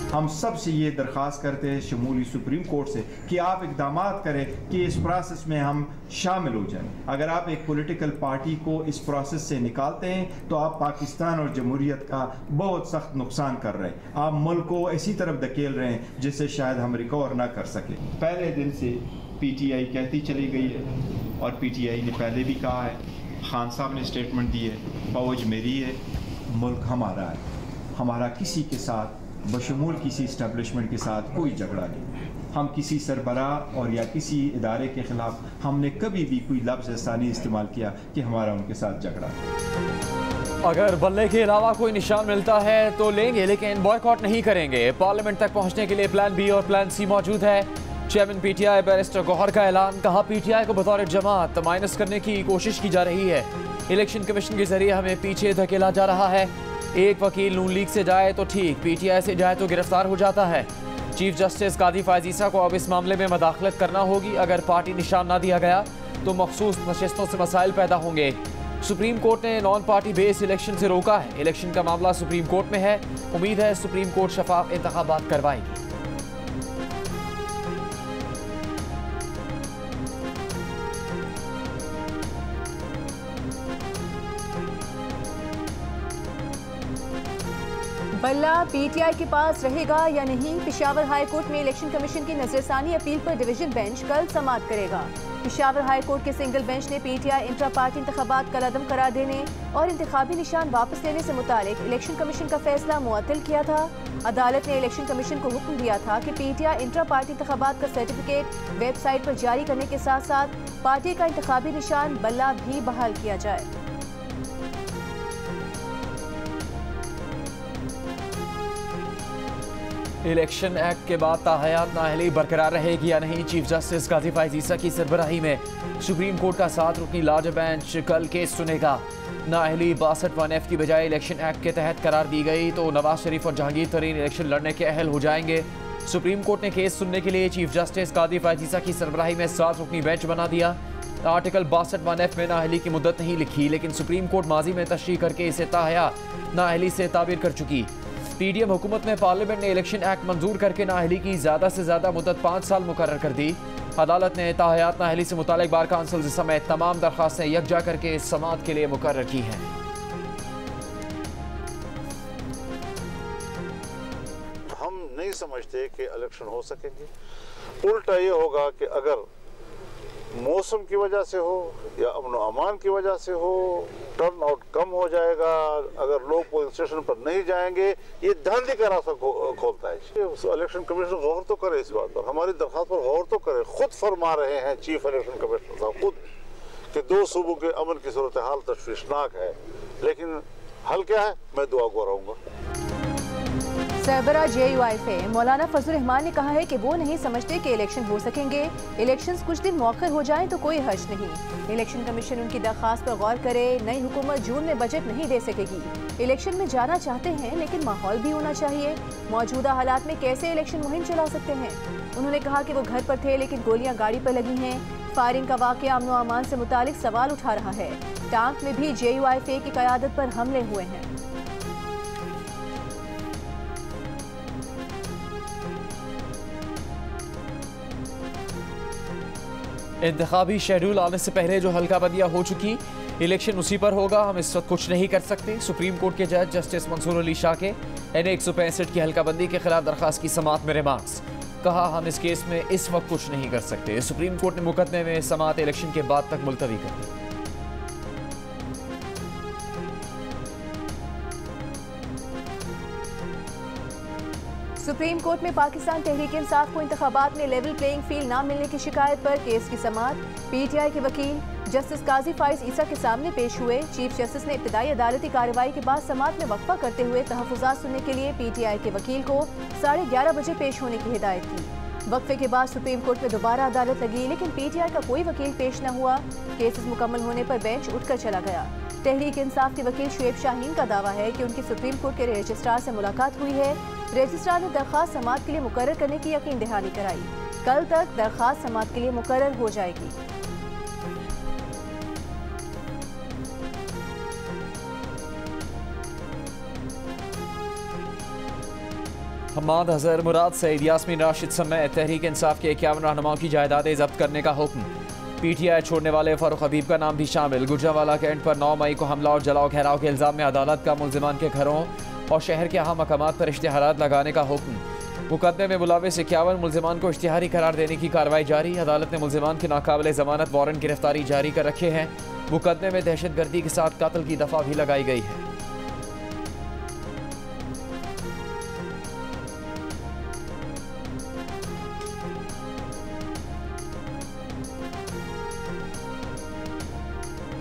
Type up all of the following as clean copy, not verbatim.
हम सब से ये दरख्वास्त करते हैं शमूली सुप्रीम कोर्ट से कि आप इकदाम करें कि इस प्रोसेस में हम शामिल हो जाएं। अगर आप एक पॉलिटिकल पार्टी को इस प्रोसेस से निकालते हैं तो आप पाकिस्तान और जमहूरियत का बहुत सख्त नुकसान कर रहे हैं। आप मुल्क को ऐसी तरफ धकेल रहे हैं जिससे शायद हम रिकवर ना कर सकें। पहले दिन से PTI कहती चली गई है और PTI ने पहले भी कहा है, खान साहब ने स्टेटमेंट दी है, फौज मेरी है, मुल्क हमारा है, हमारा किसी के साथ बशमूल किसी इस्टेब्लिशमेंट के साथ कोई झगड़ा नहीं। हम किसी सरबराह और या किसी इदारे के ख़िलाफ़ हमने कभी भी कोई लफ्ज़ ऐसा नहीं इस्तेमाल किया कि हमारा उनके साथ झगड़ा है। अगर बल्ले के अलावा कोई निशान मिलता है तो लेंगे, लेकिन बॉयकॉट नहीं करेंगे। पार्लियामेंट तक पहुंचने के लिए प्लान बी और प्लान सी मौजूद है। चेयरमैन PTI बैरिस्टर गौहर का ऐलान, कहा PTI को बतौर जमात माइनस करने की कोशिश की जा रही है। इलेक्शन कमीशन के जरिए हमें पीछे धकेला जा रहा है। एक वकील नून लीग से जाए तो ठीक, PTI से जाए तो गिरफ्तार हो जाता है। चीफ जस्टिस कादी फ़ायज़ ईसा को अब इस मामले में मदाखलत करना होगी। अगर पार्टी निशान ना दिया गया तो मखसूस नशिस्तों से मसाइल पैदा होंगे। सुप्रीम कोर्ट ने नॉन पार्टी बेस्ड इलेक्शन से रोका है। इलेक्शन का मामला सुप्रीम कोर्ट में है। उम्मीद है सुप्रीम कोर्ट शफाफ इंतखाबात करवाएगी। बल्ला PTI के पास रहेगा या नहीं? पेशावर हाई कोर्ट में इलेक्शन कमीशन की नजरसानी अपील पर डिवीजन बेंच कल समाअत करेगा। पेशावर हाई कोर्ट के सिंगल बेंच ने PTI इंट्रा पार्टी इंतखाबात कलअदम करार देने और इंतखाबी निशान वापस लेने से मुतालिक इलेक्शन कमीशन का फैसला मुअत्तल किया था। अदालत ने इलेक्शन कमीशन को हुक्म दिया था कि PTI इंट्रा पार्टी इंतखाबात का सर्टिफिकेट वेबसाइट पर जारी करने के साथ साथ पार्टी का इंतखाबी निशान बल्ला भी बहाल किया जाए। इलेक्शन एक्ट के बाद ताहयात नाअहली बरकरार रहेगी या नहीं? चीफ जस्टिस कादी फ़ायज़ ईसा की सरबराही में सुप्रीम कोर्ट का 7 रुकनी लार्ज बेंच कल केस सुनेगा। नाअहली 62(1)F की बजाय इलेक्शन एक्ट के तहत करार दी गई तो नवाज शरीफ और जहांगीर तरीन इलेक्शन लड़ने के अहल हो जाएंगे। सुप्रीम कोर्ट ने केस सुनने के लिए चीफ जस्टिस कादी फ़ायज़ ईसा की सरबराही में 7 रुकनी बेंच बना दिया। आर्टिकल 62(1)F में नाअहली की मुद्दत नहीं लिखी, लेकिन सुप्रीम कोर्ट माजी में तशरीह करके इसे ताहया नाअहली से ताबीर कर चुकी। PDM हुकूमत में पार्लियामेंट ने इलेक्शन एक्ट मंजूर करके नाअहली की ज़्यादा से ज़्यादा मुद्दत 5 साल मुकर्रर कर दी। अदालत ने ताहयात नाअहली से मुतालिक बार काउंसिल समेत तमाम दरख्वास्तें यकजा करके समाअत के लिए मुकर्रर की हैं। हम नहीं समझते कि इलेक्शन हो सकेंगे। उल्टा ये होगा कि अगर मौसम की वजह से हो या अमन व अमान की वजह से हो, टर्न आउट कम हो जाएगा। अगर लोग पोलिंग स्टेशन पर नहीं जाएंगे, ये धांधली का रास्ता खोलता है। इलेक्शन कमीशन गौर तो करे इस बात पर, हमारी दरख्वास्त पर गौर तो करे। खुद फरमा रहे हैं चीफ इलेक्शन कमिश्नर साहब खुद कि 2 सूबों के अमन की सूरत हाल तशवीशनाक है, लेकिन हल क्या है? मैं दुआ को रहूँगा। सरबरा JUIF मौलाना फजल रहमान ने कहा है कि वो नहीं समझते कि इलेक्शन हो सकेंगे। इलेक्शंस कुछ दिन मौखर हो जाएं तो कोई हर्ज नहीं। इलेक्शन कमीशन उनकी दरख्वास्त पर गौर करे। नई हुकूमत जून में बजट नहीं दे सकेगी। इलेक्शन में जाना चाहते हैं लेकिन माहौल भी होना चाहिए। मौजूदा हालात में कैसे इलेक्शन मुहिम चला सकते हैं? उन्होंने कहा कि वो घर पर थे लेकिन गोलियां गाड़ी पर लगी हैं। फायरिंग का वाकया अमन व अमान से मुतालिक सवाल उठा रहा है। टांक में भी JUIF की क़यादत पर हमले हुए हैं। इंतखाबी शेड्यूल आने से पहले जो हल्का बंदियाँ हो चुकी, इलेक्शन उसी पर होगा। हम इस वक्त कुछ नहीं कर सकते। सुप्रीम कोर्ट के जज जस्टिस मंसूर अली शाह के NA 165 की हल्का बंदी के खिलाफ दरख्वास्त की समाअत में रिमार्क्स। कहा, हम इस केस में इस वक्त कुछ नहीं कर सकते। सुप्रीम कोर्ट ने मुकदमे में समाअत इलेक्शन के बाद तक मुलतवी कर दी। सुप्रीम कोर्ट में पाकिस्तान तहरीक इंसाफ को इंतखाबात में लेवल प्लेइंग फील्ड न मिलने की शिकायत पर केस की समाअत। PTI के वकील जस्टिस काजी फ़ायज़ ईसा के सामने पेश हुए। चीफ जस्टिस ने इब्तिदाई अदालती कार्रवाई के बाद समाअत में वक्फा करते हुए तहफ़्फ़ुज़ात सुनने के लिए PTI के वकील को 11:30 बजे पेश होने की हिदायत की। वक्फे के बाद सुप्रीम कोर्ट में दोबारा अदालत लगी, लेकिन PTI का कोई वकील पेश न हुआ। केसेस मुकम्मल होने पर बेंच उठकर चला गया। तहरीक इंसाफ के वकील शुएब शाहीन का दावा है कि उनकी सुप्रीम कोर्ट के रजिस्ट्रार से मुलाकात हुई है। रजिस्ट्रार ने दरख्वास्त समाअत के लिए मुकर्रर करने की यकीन दहानी कराई। कल तक दरख्वास्त समाअत के लिए मुकर्रर हो जाएगी। हमाद हजर, मुराद सईद, यास्मीन राशिद समेत तहरीक इंसाफ के 51 रहनुमाओं की जायदादें जब्त करने का हुक्म। PTI छोड़ने वाले फारूक हबीब का नाम भी शामिल। गुजरांवाला कैंट पर 9 मई को हमला और जलाओ घेराव के इल्जाम में अदालत का मुल्जिमान के घरों और शहर के अहम मकामात पर इश्तिहारात लगाने का हुक्म। मुकदमे में मुलविस 51 मुल्जिमान को इश्तिहारी करार देने की कार्रवाई जारी। अदालत ने मुल्जिमान के नाकाबिले जमानत वारंट गिरफ्तारी जारी कर रखे हैं। मुकदमे में दहशतगर्दी के साथ कत्ल की दफा भी लगाई गई है।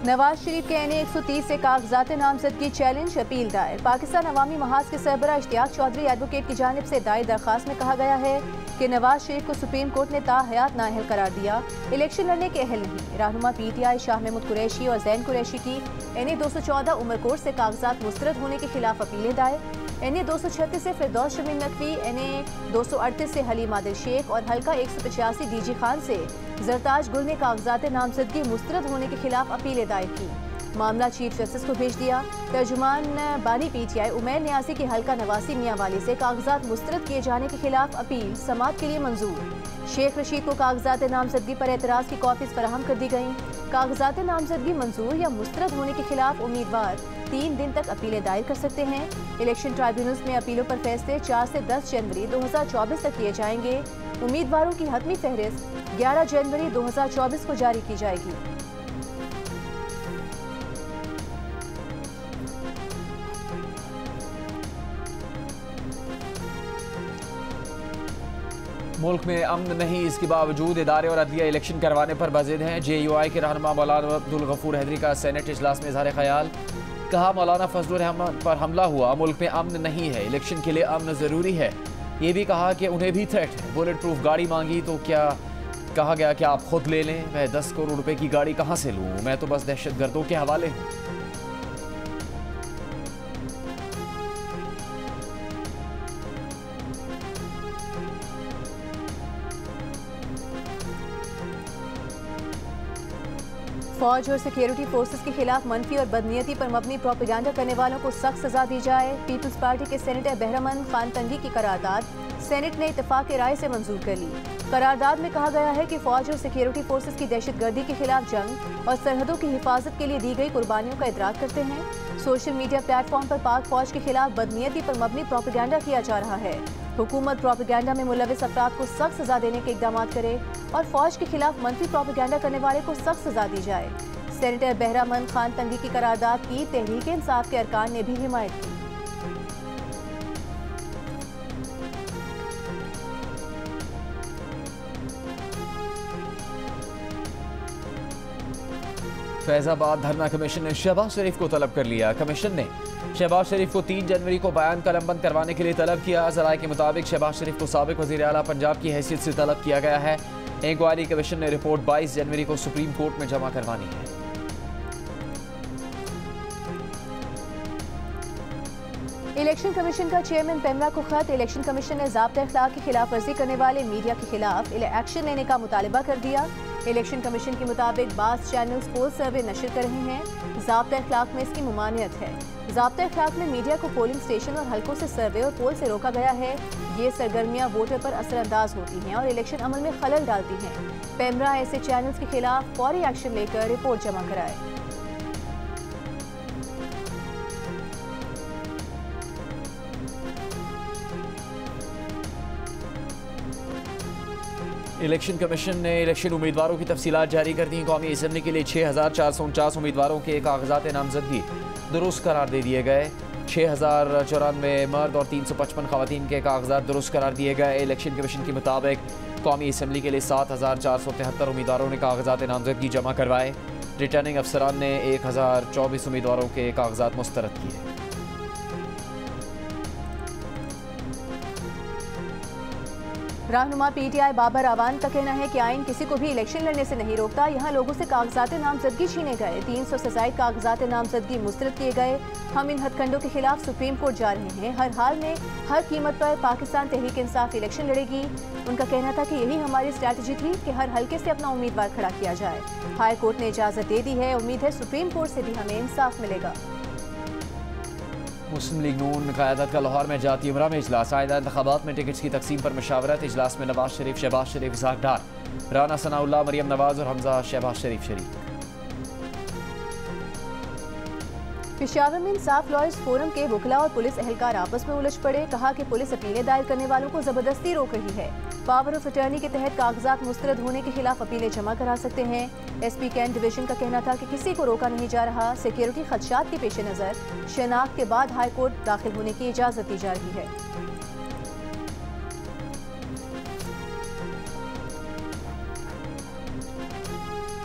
नवाज शरीफ के NA 130 से कागजात नामजदगी चैलेंज अपील दायर। पाकिस्तान अवामी महाज के सरबरा इश्तियाक चौधरी एडवोकेट की जानिब से दायर दरखास्त में कहा गया है कि नवाज शरीफ को सुप्रीम कोर्ट ने ताहयात नाअहल करार दिया, इलेक्शन लड़ने के अहल नहीं। रहनुमा PTI शाह महमूद कुरैशी और जैन कुरैशी की NA 214 उमरकोट से कागजात मुस्तरद होने के खिलाफ अपीलें दायर। NA 236 से फिरदौस शमीम नकवी, NA 238 से हलीम आदिल शेख और हल्का 185 DG खान से जरताज गुल ने कागजात नामजदगी मुस्तरद होने के खिलाफ अपीलें दायर की। मामला चीफ जस्टिस को भेज दिया। तर्जुमान बानी PTI उमैर न्यासी की हल्का नवासी मियांवाली से कागजात मुस्तरद किए जाने के खिलाफ अपील समाअत के लिए मंजूर। शेख रशीद को कागजात नामजदगी पर एतराज़ की कॉपीज फराहम कर दी गईं। कागजात नामजदगी मंजूर या मुस्तरद होने के खिलाफ उम्मीदवार 3 दिन तक अपीलें दायर कर सकते हैं। इलेक्शन ट्राइब्यूनल्स में अपीलों पर फैसले 4 से 10 जनवरी 2024 तक किए जाएंगे। उम्मीदवारों की हतमी फहरिस्त 11 जनवरी 2024 को जारी की जाएगी। मुल्क में अमन नहीं, इसके बावजूद इदारे और अदलिया इलेक्शन करवाने पर बजिद हैं। JUI के रहनुमा मौलाना अब्दुल गफूर हैदरी का सेनेट इजलास में इजहार ख्याल। कहा, मौलाना फजलुर रहमान पर हमला हुआ, मुल्क में अमन नहीं है, इलेक्शन के लिए अमन ज़रूरी है। ये भी कहा कि उन्हें भी थ्रेट है। बुलेट प्रूफ गाड़ी मांगी तो क्या कहा गया कि आप खुद ले लें, मैं 10 करोड़ रुपए की गाड़ी कहाँ से लूँ, मैं तो बस दहशतगर्दों के हवाले हूँ। फौज और सिक्योरिटी फोर्सेस के खिलाफ मनफी और बदनीयती पर मबनी प्रोपेगेंडा करने वालों को सख्त सजा दी जाए। पीपल्स पार्टी के सेनेटर बहरामंद खान तंगी की करारदाद सेनेट ने इत्तेफाक राय से मंजूर कर ली। करारदाद में कहा गया है कि फौज और सिक्योरिटी फोर्सेस की दहशतगर्दी के खिलाफ जंग और सरहदों की हिफाजत के लिए दी गई कुर्बानियों का इदराक करते हैं। सोशल मीडिया प्लेटफॉर्म पर पाक फौज के खिलाफ बदनीयती पर मबनी प्रोपेगेंडा किया जा रहा है। हुकूमत प्रोपेगेंडा में मुलविस अफराद को सख्त सजा देने के इकदाम करे और फौज के खिलाफ मनफी प्रोपेगेंडा करने वाले को सख्त सजा दी जाए। सेनेटर बहरामंद खान तंगी की करारदाद की तहरीक इंसाफ के अरकान ने भी हिमायत की। फैजाबाद धरना कमीशन ने शहबाज शरीफ को तलब कर लिया। कमीशन ने शहबाज शरीफ को 3 जनवरी को बयान कलमबंद करवाने के लिए तलब किया। ज़राए के मुताबिक शहबाज शरीफ को साबिक वज़ीर आला पंजाब की हैसियत से तलब किया गया है। इंक्वायरी कमीशन ने रिपोर्ट 22 जनवरी को सुप्रीम कोर्ट में जमा करवानी है। इलेक्शन कमीशन का चेयरमैन पेमरा को खत। इलेक्शन कमीशन ने ज़ाब्ता अखलाक की खिलाफ वर्जी करने वाले मीडिया के खिलाफ एक्शन लेने का मुतालबा कर दिया। इलेक्शन कमीशन के मुताबिक बास चैनल्स पोल सर्वे नशर कर रहे हैं। ज़ाब्ता अखलाक में इसकी मुमानियत है। ज़ाब्ता अखलाक में मीडिया को पोलिंग स्टेशन और हल्कों से सर्वे और पोल से रोका गया है। ये सरगर्मियाँ वोटर पर असरअंदाज होती हैं और इलेक्शन अमल में खलल डालती हैं। पेमरा ऐसे चैनल्स के खिलाफ फौरी एक्शन लेकर रिपोर्ट जमा कराए। इलेक्शन कमीशन ने इलेक्शन उम्मीदवारों की तफसीलात जारी कर दी। कौमी असम्बली के लिए 6449 उम्मीदवारों के कागजात नामजदगी दुरुस्त करार दे दिए गए। 6094 मर्द और 355 खवातीन के कागजात दुरुस्त करार दिए गए। इलेक्शन कमीशन के मुताबिक कौमी असम्बली के लिए 7473 उम्मीदवारों ने कागजात नामजदगी जमा करवाए। रिटर्निंग अफसरान ने 1024 उम्मीदवारों के कागजात मुस्तरद किए। रहनुमा PTI बाबर आवान का कहना है कि आइन किसी को भी इलेक्शन लड़ने से नहीं रोकता। यहाँ लोगों से कागजात नामजदगी छीने गए। 300 से ज़ायद कागजात नामजदगी मुस्तरद किए गए। हम इन हथकंडों के खिलाफ सुप्रीम कोर्ट जा रहे हैं। हर हाल में हर कीमत पर पाकिस्तान तहरीक इंसाफ इलेक्शन लड़ेगी। उनका कहना था कि यही हमारी स्ट्रैटेजी थी कि हर हल्के से अपना उम्मीदवार खड़ा किया जाए। हाई कोर्ट ने इजाज़त दे दी है। उम्मीद है सुप्रीम कोर्ट से भी हमें इंसाफ मिलेगा। मुस्लिम लीग नून क़यादत का लाहौर में जाती उमरा में इजलास। आइंदा इंतखाबात में टिकट्स की तकसीम पर मशावरत। इजलास में नवाज शरीफ, शहबाज शरीफ, इसहाक डार, राना सनाउल्लाह, मरियम नवाज और हमजा शहबाज शरीफ शरीक। पेशावर में इंसाफ लॉयर्स फोरम के वकला और पुलिस एहलकार आपस में उलझ पड़े। कहा कि पुलिस अपीलें दायर करने वालों को जबरदस्ती रोक रही है। पावर ऑफ अटर्नी के तहत कागजात मुस्तरद होने के खिलाफ अपीलें जमा करा सकते हैं। एसपी कैंट डिवीजन का कहना था कि किसी को रोका नहीं जा रहा। सिक्योरिटी खदशात के पेश नज़र शनाख्त के बाद हाई कोर्ट दाखिल होने की इजाज़त दी जा रही है।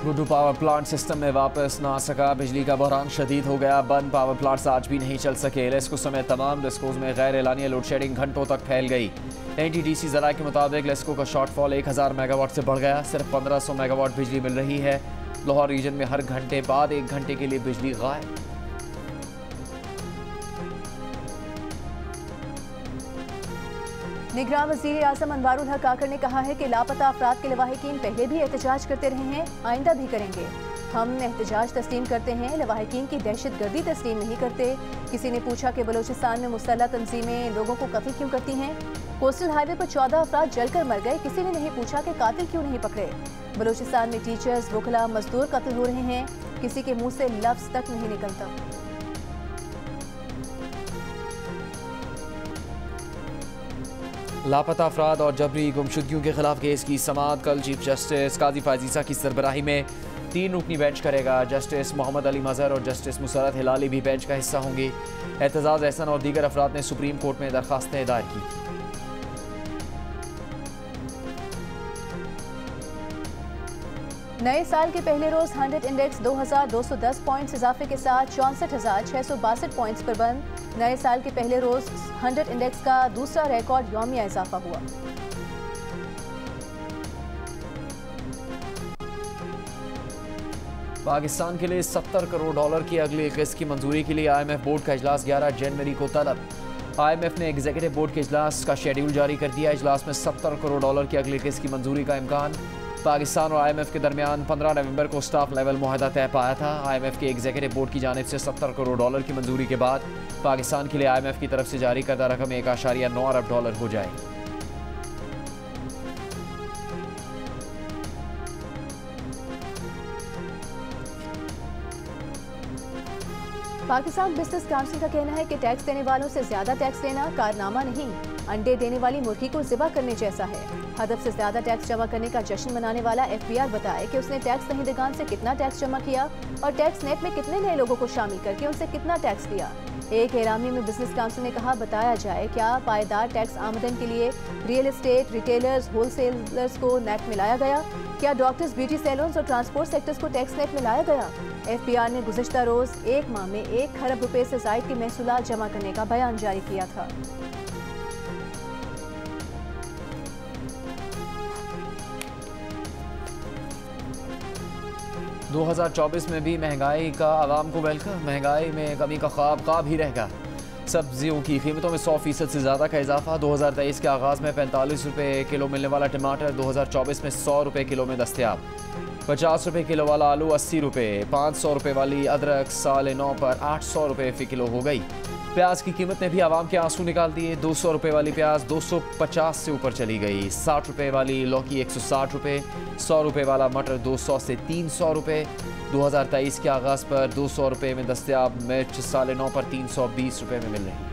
गुड्डू पावर प्लांट सिस्टम में वापस ना सका। बिजली का बहरान शदीद हो गया। बंद पावर प्लांट्स आज भी नहीं चल सके। लेस्को समेत तमाम डिस्कोज में गैर एलानिया लोड शेडिंग घंटों तक फैल गई। NTDC ज़राए के मुताबिक लेस्को का शॉर्टफॉल 1000 मेगावाट से बढ़ गया। सिर्फ 1500 मेगावाट बिजली मिल रही है। लाहौर रीजन में हर घंटे बाद 1 घंटे के लिए बिजली गायब। निगरान वज़ीर आज़म अनवारुल हक काकर ने कहा है कि लापता अफराद के लवाहिकीन पहले भी एहतजाज करते रहे हैं, आइंदा भी करेंगे। हम एहतजाज तस्लीम करते हैं, लवाहिकीन की दहशत गर्दी तस्लीम नहीं करते। किसी ने पूछा कि बलोचिस्तान में मुसल्लह तंजीमें लोगों को कत्ल क्यों करती हैं। कोस्टल हाईवे पर 14 अफराद जलकर मर गए। किसी ने नहीं पूछा कि कातिल क्यों नहीं पकड़े। बलोचिस्तान में टीचर्स, वकला, मजदूर कत्ल हो रहे हैं। किसी के मुँह से लफ्ज़ तक नहीं निकलता। लापता अफराद और जबरी गुमशुदगियों के खिलाफ केस की समाअत कल चीफ जस्टिस काजी फायज़ ईसा की सरबराही में 3 रुकनी बेंच करेगा। जस्टिस मोहम्मद अली मजहर और जस्टिस मुसरत हिलाली भी बेंच का हिस्सा होंगी। एतजाज़ एहसन और दीगर अफराद ने सुप्रीम कोर्ट में दरख्वास्तें दायर की थी। नए साल के पहले रोज 100 इंडेक्स 2210 पॉइंट्स इजाफे के साथ 64,662 पॉइंट्स पर बंद। नए साल के पहले रोज 100 इंडेक्स का दूसरा रिकॉर्ड यौमिया इजाफा हुआ। पाकिस्तान के लिए $70 करोड़ की अगली किस्त की मंजूरी के लिए IMF बोर्ड का इजलास 11 जनवरी को तलब। IMF ने एग्जीक्यूटिव बोर्ड के इजलास का शेड्यूल जारी कर दिया। इजलास में $70 करोड़ की अगली किस्त की मंजूरी का इम्कान। पाकिस्तान और IMF के दरमियान 15 नवंबर को स्टाफ लेवल मुआहदा तय पाया था। IMF के एग्जीक्यूटिव बोर्ड की जानिब से $70 करोड़ की मंजूरी के बाद पाकिस्तान के लिए IMF की तरफ से जारी करदा रकम $1.9 अरब हो जाएगी। पाकिस्तान बिजनेस काउंसिल का कहना है कि टैक्स देने वालों से ज्यादा टैक्स लेना कारनामा नहीं, अंडे देने वाली मुर्गी को ज़िबा करने जैसा है। हदफ से ज्यादा टैक्स जमा करने का जश्न मनाने वाला FBR बताए कि उसने टैक्स दहिंदगान से कितना टैक्स जमा किया और टैक्स नेट में कितने नए लोगों को शामिल करके उनसे कितना टैक्स लिया। एक एलामी में बिजनेस काउंसिल ने कहा, बताया जाए क्या पायदार टैक्स आमदन के लिए रियल एस्टेट, रिटेलर्स, होलसेलर्स को नेट में लाया गया? क्या डॉक्टर्स, ब्यूटी सैलून्स और ट्रांसपोर्ट सेक्टर्स को टैक्स नेट में लाया गया? FBR ने गुज़िश्ता रोज 1 माह में 1 खरब रुपए से ज़ायद के महसूलात जमा करने का बयान जारी किया था। दो 2024 में भी महंगाई का आवाम को वेलकम। महंगाई में कमी का ख्वाब ही रहेगा। सब्जियों की कीमतों में 100% से ज़्यादा का इजाफा। 2023 के आगाज़ में 45 रुपये किलो मिलने वाला टमाटर 2024 में 100 रुपये किलो में दस्तयाब। 50 रुपये किलो वाला आलू 80 रुपये। 500 रुपये वाली अदरक 9.5 पर 800 रुपये फ़ी किलो हो गई। प्याज की कीमत ने भी आवाम के आंसू निकाल दिए। 200 रुपये वाली प्याज 250 से ऊपर चली गई। 60 रुपये वाली लौकी 160 रुपये। 100 रुपये वाला मटर 200 से 300 रुपये। 2023 के आगाज़ पर 200 रुपये में दस्तयाब मिर्च 9.5 पर 320 रुपये में मिल रही है।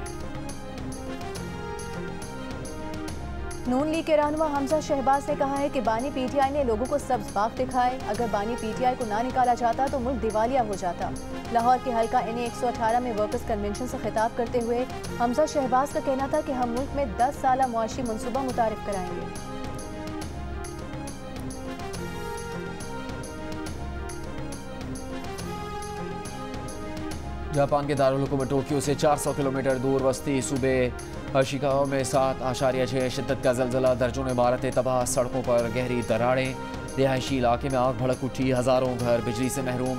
नून लीग के रहनुमा हमजा शहबाज ने कहा है कि बानी PTI ने लोगों को सब्ज बाग दिखाए। अगर बानी PTI को ना निकाला जाता तो मुल्क दिवालिया हो जाता। लाहौर के हल्का NA 118 में वर्कर्स कन्वेंशन से खिताब करते हुए हमजा शहबाज का कहना था कि हम मुल्क में 10 साला मुआशी मनसूबा मुतारिफ कराएंगे। जापान के दारुल हुकूमत टोक्यो से 400 किलोमीटर दूर बस्ती सूबे शिकागो में 7.6 शिद्दत का ज़लज़ला। दर्जों इमारतें तबाह, सड़कों पर गहरी दरारें। रिहायशी इलाके में आग भड़क उठी। हज़ारों घर बिजली से महरूम।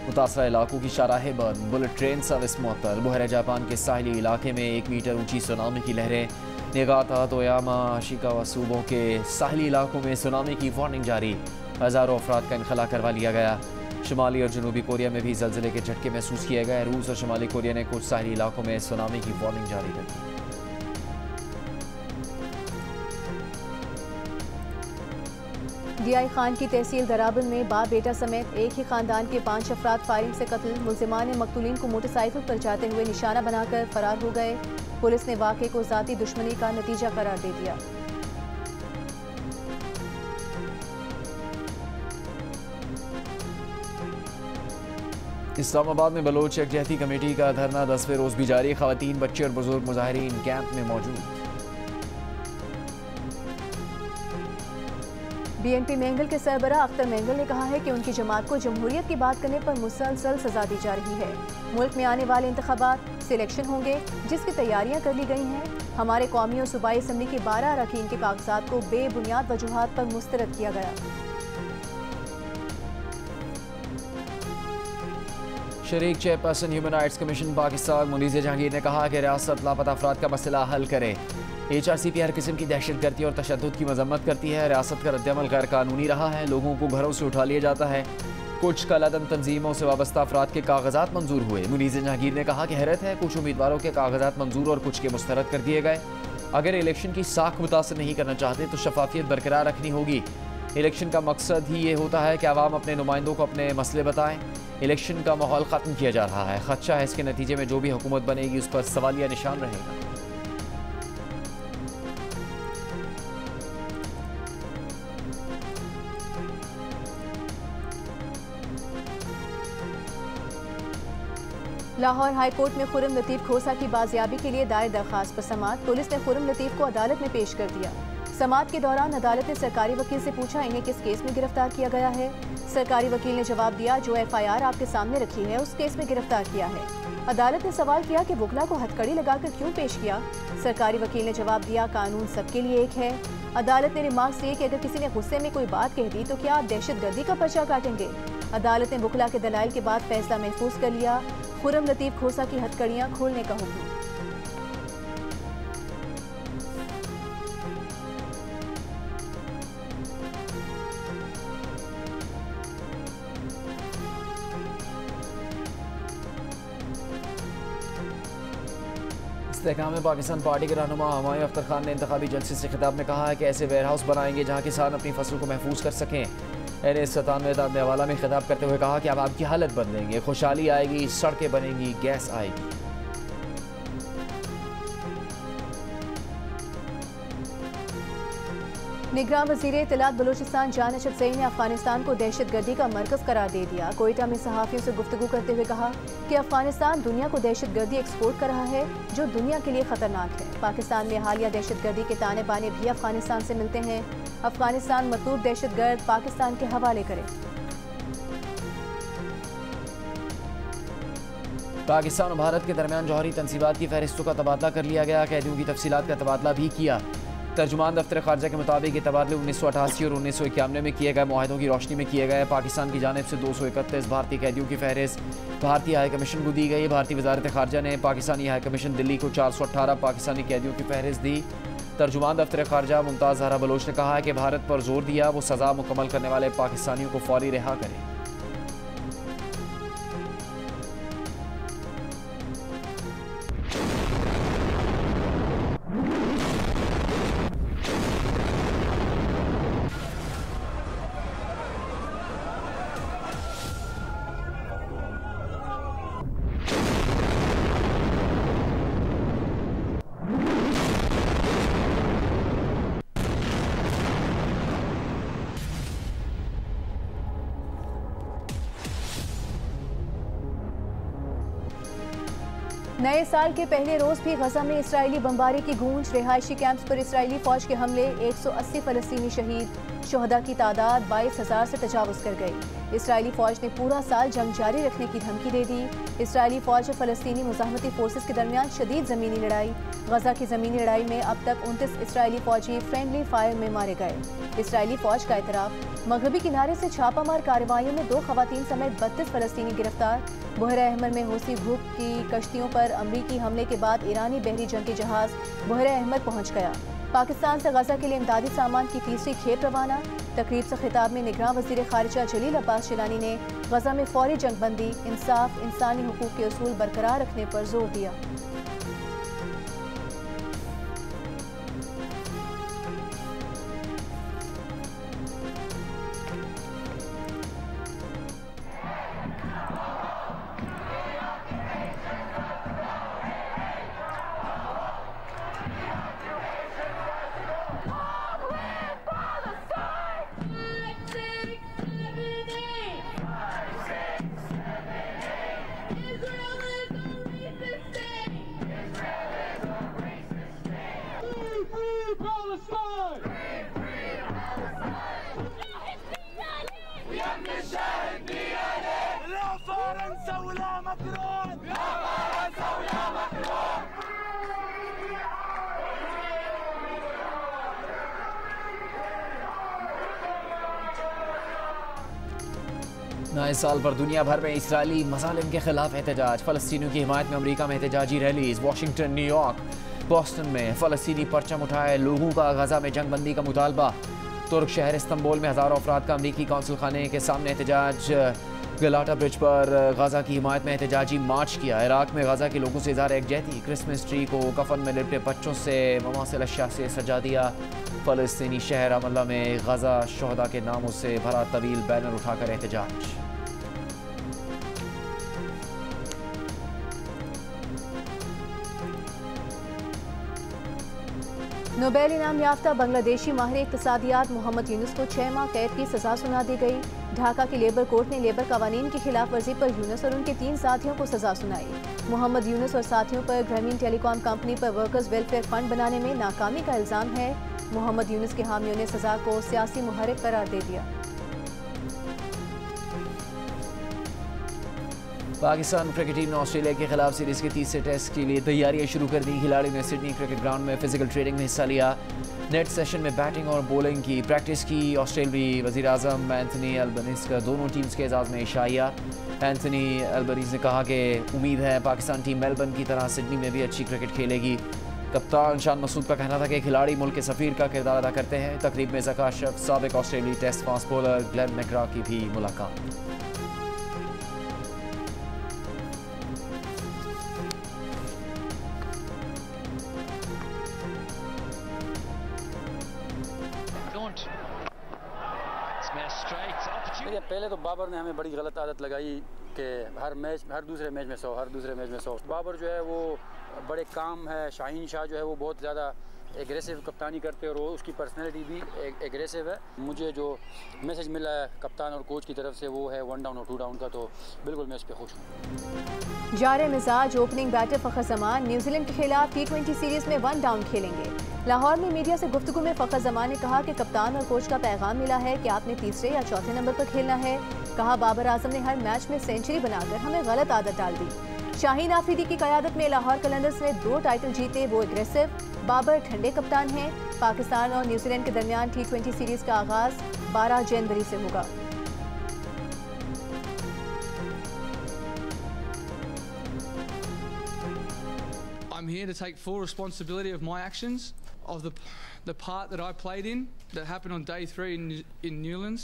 मुतासरा इलाकों की शाहराहें बंद। बुलेट ट्रेन सर्विस मुअत्तल। बहरे जापान के साहिली इलाके में 1 मीटर ऊंची सुनामी की लहरें। निगाता, तोयामा, शिकावा सूबों के साहिली इलाकों में सुनामी की वार्निंग जारी। हज़ारों अफराद का इनखला करवा लिया गया। शुमाली और जनूबी कोरिया में भी ज़लज़ले के झटके महसूस किए गए। रूस और शुमाली कोरिया ने कुछ साहिली इलाकों में सुनामी की वार्निंग जारी कर दी। DI खान की तहसील दराबन में बाप बेटा समेत एक ही खानदान के 5 अफराद फायरिंग से कत्ल। मुल्जिमान ने मकतूलीन को मोटरसाइकिल पर जाते हुए निशाना बनाकर फरार हो गए। पुलिस ने वाक़े को ज़ाती दुश्मनी का नतीजा करार दे दिया। इस्लामाबाद में बलोच यकजहती कमेटी का धरना 10वें रोज भी जारी। खवातीन, बच्चे और बुजुर्ग मुजाहिरीन कैंप में मौजूद। BNP मेंगल के सरबराह अख्तर मेंगल ने कहा है कि उनकी जमात को जमहूरियत की बात करने पर मुसलसल सजा दी जा रही है। मुल्क में आने वाले इंतखाबात से इलेक्शन होंगे जिसकी तैयारियां कर ली गई हैं। हमारे कौमी और सूबाई असम्बली के 12 अरकान के कागजात को बेबुनियाद वजूहात पर मुस्तरद किया गया। शरीक chairperson human rights commission Pakistan Munizae Jahangir ने कहा कि रियासत लापता अफराद का मसला हल करे। HRCP हर किस्म की दहशतगर्दी और तशद्दुद की मजम्मत करती है। रियासत का रद्दअमल गैर कानूनी रहा है। लोगों को घरों से उठा लिया जाता है। कुछ कलादम तंजीमों से वाबस्ता अफराद के कागजात मंजूर हुए। मुनीज़ जहांगीर ने कहा कि हैरत है, कुछ उम्मीदवारों के कागजात मंजूर और कुछ के मुस्तरद कर दिए गए। अगर इलेक्शन की साख मुतासर नहीं करना चाहते तो शफाफियत बरकरार रखनी होगी। इलेक्शन का मकसद ही ये होता है कि आवाम अपने नुमाइंदों को अपने मसले बताएं। इलेक्शन का माहौल ख़त्म किया जा रहा है। खदशा है इसके नतीजे में जो भी हुकूमत बनेगी उस पर सवालिया निशान रहेगा। लाहौर हाई कोर्ट में खुर्रम लतीफ़ खोसा की बाजियाबी के लिए दायर दरख्वास्त पर समाअत। पुलिस ने खुर्रम लतीफ़ को अदालत में पेश कर दिया। समाअत के दौरान अदालत ने सरकारी वकील से पूछा इन्हें किस केस में गिरफ्तार किया गया है। सरकारी वकील ने जवाब दिया जो FIR आपके सामने रखी है उस केस में गिरफ्तार किया है। अदालत ने सवाल किया कि वकला को हथकड़ी लगाकर क्यों पेश किया। सरकारी वकील ने जवाब दिया कानून सबके लिए एक है। अदालत ने रिमार्क्स दिए कि अगर किसी ने गुस्से में कोई बात कह दी तो क्या आप दहशतगर्दी का पर्चा काटेंगे। अदालत ने वकला के दलाइल के बाद फैसला महफूज कर लिया। खुर्रम लतीफ़ खोसा की हथकड़ियाँ खोलने का हुक्म। इस्तेहकाम पाकिस्तान पार्टी के रहनुमा हुमायूं अख्तर खान ने इंतखाबी जलसे से खिताब में कहा है कि ऐसे वेयर हाउस बनाएंगे जहाँ किसान अपनी फसल को महफूज कर सकें। NS97 ने हवाला में खिताब करते हुए कहा कि अब आपकी हालत बदलेंगे, खुशहाली आएगी, सड़कें बनेंगी, गैस आएगी। निगरान वज़ीर इत्तलात बलूचिस्तान जान अशद सईद ने अफगानिस्तान को दहशतगर्दी का मरकज़ करार दे दिया। कोयटा में सहाफ़ियों से गुफ्तगू करते हुए कहा कि अफगानिस्तान दुनिया को दहशतगर्दी एक्सपोर्ट कर रहा है जो दुनिया के लिए ख़तरनाक है। पाकिस्तान में हालिया दहशतगर्दी के ताने बाने भी अफगानिस्तान से मिलते हैं। अफगानिस्तान मतलूब दहशतगर्द पाकिस्तान के हवाले करे। पाकिस्तान और भारत के दरमियान जौहरी तनसीबात की फहरिस्तों का तबादला कर लिया गया। कैदियों की तफसीलात का तबादला भी किया। तर्जुमान दफ्तर खारजा के मुताबिक ये तबादले 1988 और 1991 में किए गए मुआहदों की रोशनी में किए गए। पाकिस्तान की जानिब से 231 भारतीय कैदियों की फहरिस्त भारतीय हाई कमीशन को दी गई। भारतीय वजारत खारजा ने पाकिस्तानी हाई कमीशन दिल्ली को 418 पाकिस्तानी कैदियों की फहरिस्त दी। तर्जुमान दफ्तर खारजा मुमताज़ ज़हरा बलोच ने कहा है कि भारत पर जोर दिया वो सज़ा मुकम्मल करने वाले पाकिस्तानियों को फौरी रिहा करे। नए साल के पहले रोज भी गजा में इसराइली बमबारी की गूंज। रिहायशी कैंप्स पर इसराइली फौज के हमले, 180 फलस्तीनी शहीद। शोहदा की तादाद 22,000 से तजावुज कर गई। इसराइली फौज ने पूरा साल जंग जारी रखने की धमकी दे दी। इसराइली फौज और फलस्तीनी मुजाहमती फोर्सेस के दरमियान शदीद ज़मीनी लड़ाई। गजा की ज़मीनी लड़ाई में अब तक 29 इसराइली फौजी फ्रेंडली फायर में मारे गए। इसराइली फौज का एतराफ़। मगरबी किनारे से छापामार कार्रवाइयों में 2 खवातीन समेत 32 फलस्तीनी गिरफ्तार। बहरा अहमर में हूसी ग्रुप की कश्तियों पर अमरीकी हमले के बाद ईरानी बहरी जंगी जहाज बहरा अहमर पहुंच गया। पाकिस्तान से गजा के लिए इमदादी सामान की तीसरी खेप रवाना। तकरीब से खिताब में निगरान वज़ीर खारिजा जलील अब्बास जिलानी ने गजा में फौरी जंगबंदी, इंसाफ, इंसानी हुकूक के उसूल बरकरार रखने पर जोर दिया। नए साल पर दुनिया भर में इसराइली मज़ालिम के खिलाफ एहतजाज। फ़लस्तीनियों की हिमायत में अमेरिका में एहतजाजी रैलीज। वाशिंगटन, न्यूयॉर्क, बोस्टन में फ़लस्तीनी परचम उठाए लोगों का गजा में जंगबंदी का मुतालबा। तुर्क शहर इस्तंबुल में हज़ारों अफराद का अमरीकी कौंसल खाने के सामने एहतजाज। गलाटा ब्रिज पर गजा की हिमायत में एहतजाजी मार्च किया। इराक में गजा के लोगों से इज़हार एकजहती। क्रिसमस ट्री को कफन में लिपटे बच्चों से ममासिल अशिया से सजा दिया। फ़लस्तीनी शहर अमल्ला में गजा शोहदा के नामों से भरा तवील बैनर उठाकर एहतजाज। नोबेल इनाम याफ्ता बांग्लादेशी माहिर इक्तिसादियात मोहम्मद यूनुस को 6 माह कैद की सजा सुना दी गई। ढाका की लेबर कोर्ट ने लेबर कवानीन की खिलाफ वर्जी पर यूनुस और उनके 3 साथियों को सजा सुनाई। मोहम्मद यूनुस और साथियों पर ग्रामीण टेलीकॉम कंपनी पर वर्कर्स वेलफेयर फंड बनाने में नाकामी का इल्जाम है। मोहम्मद यूनुस के हामियों ने सजा को सियासी मुहर्रिक करार दे दिया। पाकिस्तान क्रिकेट टीम ने ऑस्ट्रेलिया के खिलाफ सीरीज के तीसरे टेस्ट के लिए तैयारियां शुरू कर दी। खिलाड़ी ने सिडनी क्रिकेट ग्राउंड में फिजिकल ट्रेनिंग में हिस्सा लिया। नेट सेशन में बैटिंग और बॉलिंग की प्रैक्टिस की। ऑस्ट्रेलियाई वज़ीर आज़म एंथनी एल्बनीज़ का दोनों टीम्स के एजाज़ में इशाइया। एंथनी एल्बनीज़ ने कहा कि उम्मीद है पाकिस्तान टीम मेलबर्न की तरह सिडनी में भी अच्छी क्रिकेट खेलेगी। कप्तान शान मसूद का कहना था कि खिलाड़ी मुल्क के सफ़ीर का किरदार अदा करते हैं। तकरीब में ज़का अशरफ, साबिक ऑस्ट्रेलियाई test fast bowler Glenn McGrath की भी मुलाकात। पहले तो बाबर ने हमें बड़ी गलत आदत लगाई कि हर दूसरे मैच में 100 बाबर जो है वो बड़े काम है। शाहीन शाह जो है वो बहुत ज़्यादा एग्रेसिव कप्तानी करते हैं और उसकी पर्सनैलिटी भी एग्रेसिव है। मुझे जो मैसेज मिला है कप्तान और कोच की तरफ से वो है 1 डाउन और 2 डाउन का, तो बिल्कुल मैं इस पर खुश हूँ। जारे मिजाज opening batter Fakhar Zaman New Zealand के खिलाफ T20 सीरीज में 1 डाउन खेलेंगे। लाहौर में मीडिया से गुफ्तगू में फ़खर जमान ने कहा कि कप्तान और कोच का पैगाम मिला है कि आपने तीसरे या चौथे नंबर पर खेलना है। कहा बाबर आजम ने हर मैच में सेंचुरी बनाकर हमें गलत आदत डाल दी। शाहीन आफरीदी की क़यादत में लाहौर कलंदर्स ने 2 टाइटल जीते, वो एग्रेसिव। बाबर ठंडे कप्तान हैं। पाकिस्तान और न्यूजीलैंड के दरमियान T20 सीरीज का आगाज 12 जनवरी से होगा। I'm here to take full responsibility of my actions, of the part that I played in, that happened on day 3 in Newlands.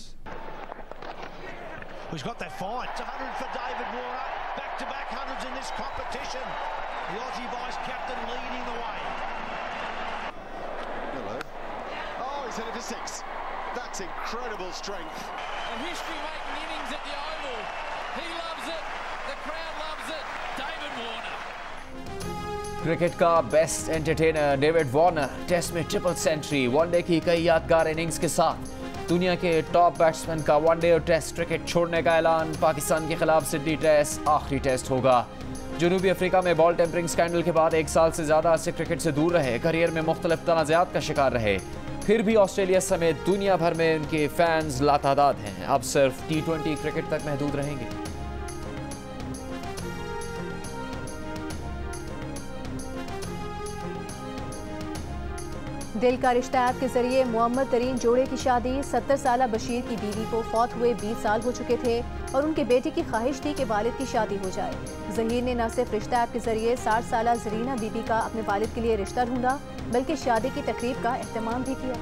Who's got that fight? It's 100 for David Warner. Back-to-back hundreds in this competition. The Aussie vice-captain leading the way. Hello. Oh, he's headed for 6. That's incredible strength. A history-making innings at the Oval. He loves it. The crowd loves it. David Warner. Cricket का best entertainer David Warner test में triple century. One day की कई यादगार innings के साथ दुनिया के top batsman का वनडे और टेस्ट क्रिकेट छोड़ने का ऐलान। पाकिस्तान के खिलाफ सिडनी टेस्ट आखिरी टेस्ट होगा। जनूबी अफ्रीका में बॉल टेम्परिंग स्कैंडल के बाद 1 साल से ज़्यादा अरसे क्रिकेट से दूर रहे। करियर में मुख्तलिफ तनाज़ात का शिकार रहे, फिर भी ऑस्ट्रेलिया समेत दुनिया भर में उनके फैंस लातादाद हैं। अब सिर्फ T20 क्रिकेट तक महदूद रहेंगे। दिल का रिश्ता ऐप के जरिए मुअम्मर तरीन जोड़े की शादी 70 साला बशीर की बीवी को फौत हुए 20 साल हो चुके थे और उनके बेटे की ख्वाहिश थी कि वालिद की शादी हो जाए। ज़हीर ने न सिर्फ रिश्ता ऐप के जरिए 60 साला जरीना बीबी का अपने वालिद के लिए रिश्ता ढूंढा बल्कि शादी की तकरीब का एहतमाम भी किया।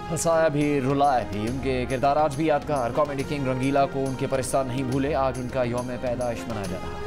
हंसाया भी रुलाया भी, उनके किरदार आज भी यादगार। कॉमेडी किंग रंगीला को उनके परिस्तान नहीं भूले, आज उनका यौम पैदाइश मनाया जा रहा है।